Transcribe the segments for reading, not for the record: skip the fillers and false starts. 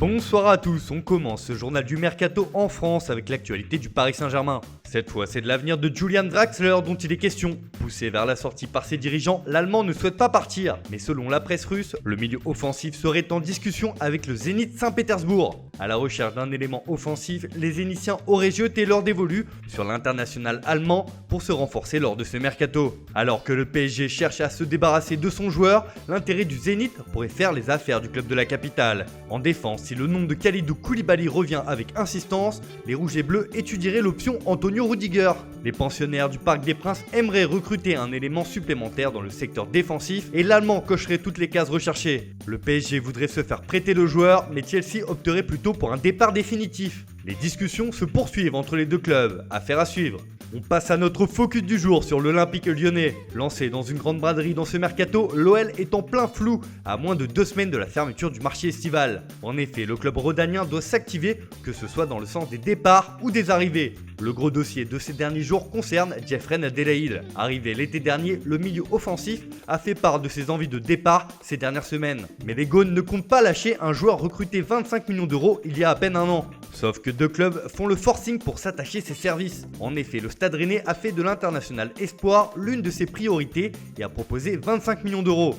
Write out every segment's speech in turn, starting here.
Bonsoir à tous, on commence ce journal du Mercato en France avec l'actualité du Paris Saint-Germain. Cette fois, c'est de l'avenir de Julian Draxler dont il est question. Poussé vers la sortie par ses dirigeants, l'Allemand ne souhaite pas partir. Mais selon la presse russe, le milieu offensif serait en discussion avec le Zénith Saint-Pétersbourg. À la recherche d'un élément offensif, les Zénitiens auraient jeté leur dévolu sur l'international allemand pour se renforcer lors de ce mercato. Alors que le PSG cherche à se débarrasser de son joueur, l'intérêt du Zénith pourrait faire les affaires du club de la capitale. En défense, si le nom de Kalidou Koulibaly revient avec insistance, les Rouges et Bleus étudieraient l'option Antonio Rudiger. Les pensionnaires du Parc des Princes aimeraient recruter un élément supplémentaire dans le secteur défensif et l'Allemand cocherait toutes les cases recherchées. Le PSG voudrait se faire prêter le joueur, mais Chelsea opterait plutôt pour un départ définitif. Les discussions se poursuivent entre les deux clubs, affaire à suivre. On passe à notre focus du jour sur l'Olympique lyonnais. Lancé dans une grande braderie dans ce mercato, l'OL est en plein flou à moins de 2 semaines de la fermeture du marché estival. En effet, le club rhodanien doit s'activer, que ce soit dans le sens des départs ou des arrivées. Le gros dossier de ces derniers jours concerne Jeffrey Adelaide. Arrivé l'été dernier, le milieu offensif a fait part de ses envies de départ ces dernières semaines. Mais les Gaunes ne comptent pas lâcher un joueur recruté 25 millions d'euros il y a à peine un an. Sauf que deux clubs font le forcing pour s'attacher ses services. En effet, le Stade Rennais a fait de l'international espoir l'une de ses priorités et a proposé 25 millions d'euros.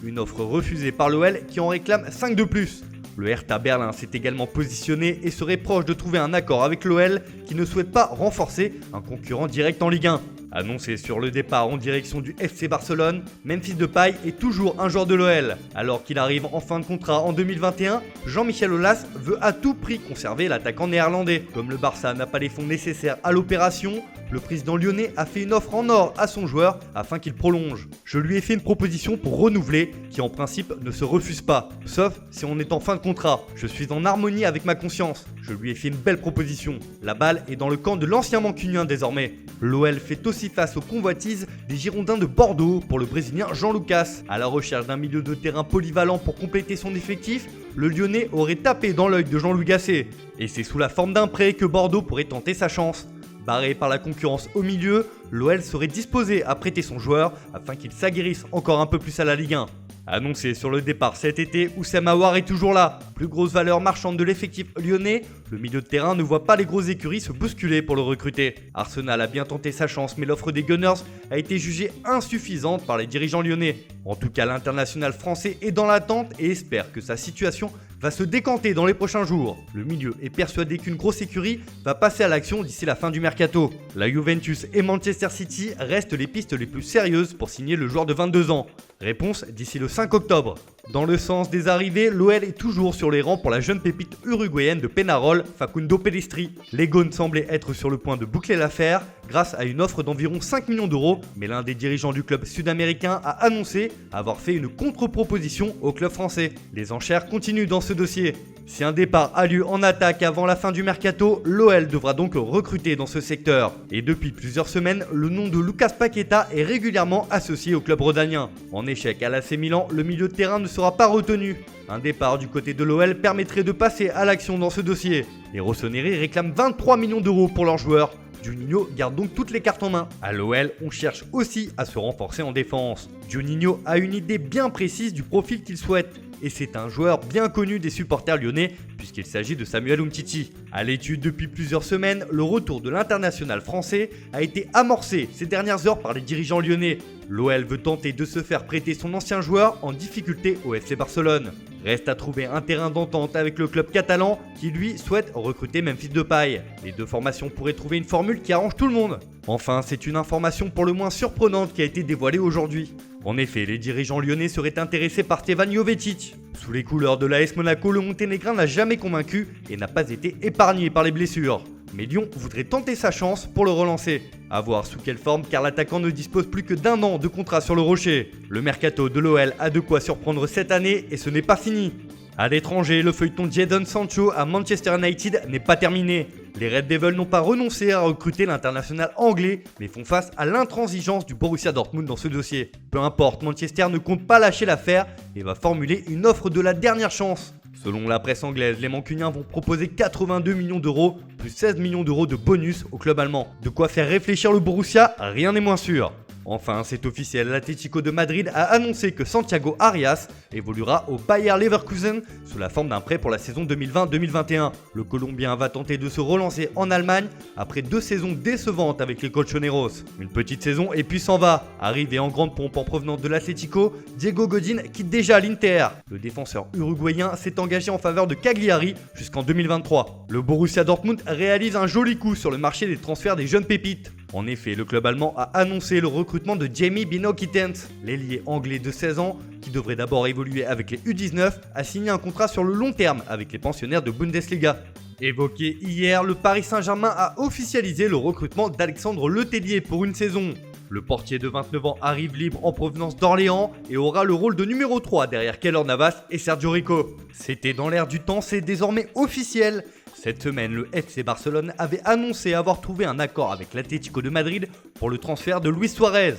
Une offre refusée par l'OL qui en réclame 5 de plus. Le Hertha Berlin s'est également positionné et serait proche de trouver un accord avec l'OL qui ne souhaite pas renforcer un concurrent direct en Ligue 1. Annoncé sur le départ en direction du FC Barcelone, Memphis Depay est toujours un joueur de l'OL. Alors qu'il arrive en fin de contrat en 2021, Jean-Michel Aulas veut à tout prix conserver l'attaquant néerlandais. Comme le Barça n'a pas les fonds nécessaires à l'opération, le président lyonnais a fait une offre en or à son joueur afin qu'il prolonge. Je lui ai fait une proposition pour renouveler qui en principe ne se refuse pas, sauf si on est en fin de contrat. Je suis en harmonie avec ma conscience. Je lui ai fait une belle proposition. La balle est dans le camp de l'ancien mancunien désormais. L'OL fait aussi face aux convoitises des Girondins de Bordeaux pour le Brésilien Jean Lucas. À la recherche d'un milieu de terrain polyvalent pour compléter son effectif, le Lyonnais aurait tapé dans l'œil de Jean-Louis Gasset. Et c'est sous la forme d'un prêt que Bordeaux pourrait tenter sa chance. Barré par la concurrence au milieu, l'OL serait disposé à prêter son joueur afin qu'il s'aguerrisse encore un peu plus à la Ligue 1. Annoncé sur le départ cet été, Oussem Aouar est toujours là. Plus grosse valeur marchande de l'effectif lyonnais, le milieu de terrain ne voit pas les grosses écuries se bousculer pour le recruter. Arsenal a bien tenté sa chance, mais l'offre des Gunners a été jugée insuffisante par les dirigeants lyonnais. En tout cas, l'international français est dans l'attente et espère que sa situation va se décanter dans les prochains jours. Le milieu est persuadé qu'une grosse écurie va passer à l'action d'ici la fin du mercato. La Juventus et Manchester City restent les pistes les plus sérieuses pour signer le joueur de 22 ans. Réponse d'ici le 5 octobre. Dans le sens des arrivées, l'OL est toujours sur les rangs pour la jeune pépite uruguayenne de Penarol, Facundo Pellistri. Les Gaunes semblaient être sur le point de boucler l'affaire grâce à une offre d'environ 5 millions d'euros, mais l'un des dirigeants du club sud-américain a annoncé avoir fait une contre-proposition au club français. Les enchères continuent dans ce dossier. Si un départ a lieu en attaque avant la fin du mercato, l'OL devra donc recruter dans ce secteur. Et depuis plusieurs semaines, le nom de Lucas Paqueta est régulièrement associé au club rhodanien. En échec à l'AC Milan, le milieu de terrain ne sera pas retenu. Un départ du côté de l'OL permettrait de passer à l'action dans ce dossier. Les Rossoneri réclament 23 millions d'euros pour leurs joueurs. Juninho garde donc toutes les cartes en main. À l'OL, on cherche aussi à se renforcer en défense. Juninho a une idée bien précise du profil qu'il souhaite. Et c'est un joueur bien connu des supporters lyonnais puisqu'il s'agit de Samuel Umtiti. À l'étude depuis plusieurs semaines, le retour de l'international français a été amorcé ces dernières heures par les dirigeants lyonnais. L'OL veut tenter de se faire prêter son ancien joueur en difficulté au FC Barcelone. Reste à trouver un terrain d'entente avec le club catalan qui lui souhaite recruter Memphis Depay. Les deux formations pourraient trouver une formule qui arrange tout le monde. Enfin, c'est une information pour le moins surprenante qui a été dévoilée aujourd'hui. En effet, les dirigeants lyonnais seraient intéressés par Stevan Jovetic. Sous les couleurs de l'AS Monaco, le Monténégrin n'a jamais convaincu et n'a pas été épargné par les blessures. Mais Lyon voudrait tenter sa chance pour le relancer. A voir sous quelle forme car l'attaquant ne dispose plus que d'1 an de contrat sur le rocher. Le mercato de l'OL a de quoi surprendre cette année et ce n'est pas fini. À l'étranger, le feuilleton Jadon Sancho à Manchester United n'est pas terminé. Les Red Devils n'ont pas renoncé à recruter l'international anglais, mais font face à l'intransigeance du Borussia Dortmund dans ce dossier. Peu importe, Manchester ne compte pas lâcher l'affaire et va formuler une offre de la dernière chance. Selon la presse anglaise, les Mancuniens vont proposer 82 millions d'euros plus 16 millions d'euros de bonus au club allemand. De quoi faire réfléchir le Borussia, rien n'est moins sûr. Enfin, c'est officiel, l'Atlético de Madrid a annoncé que Santiago Arias évoluera au Bayer Leverkusen sous la forme d'un prêt pour la saison 2020-2021. Le Colombien va tenter de se relancer en Allemagne après 2 saisons décevantes avec les Colchoneros. Une petite saison et puis s'en va. Arrivé en grande pompe en provenance de l'Atlético, Diego Godin quitte déjà l'Inter. Le défenseur uruguayen s'est engagé en faveur de Cagliari jusqu'en 2023. Le Borussia Dortmund réalise un joli coup sur le marché des transferts des jeunes pépites. En effet, le club allemand a annoncé le recrutement de Jamie Bino Kittens. L'ailier anglais de 16 ans, qui devrait d'abord évoluer avec les U19, a signé un contrat sur le long terme avec les pensionnaires de Bundesliga. Évoqué hier, le Paris Saint-Germain a officialisé le recrutement d'Alexandre Letellier pour une saison. Le portier de 29 ans arrive libre en provenance d'Orléans et aura le rôle de numéro 3 derrière Keylor Navas et Sergio Rico. C'était dans l'air du temps, c'est désormais officiel. Cette semaine, le FC Barcelone avait annoncé avoir trouvé un accord avec l'Atlético de Madrid pour le transfert de Luis Suarez.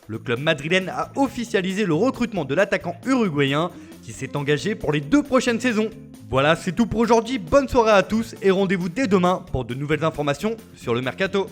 Le club madrilène a officialisé le recrutement de l'attaquant uruguayen qui s'est engagé pour les 2 prochaines saisons. Voilà, c'est tout pour aujourd'hui, bonne soirée à tous et rendez-vous dès demain pour de nouvelles informations sur le Mercato.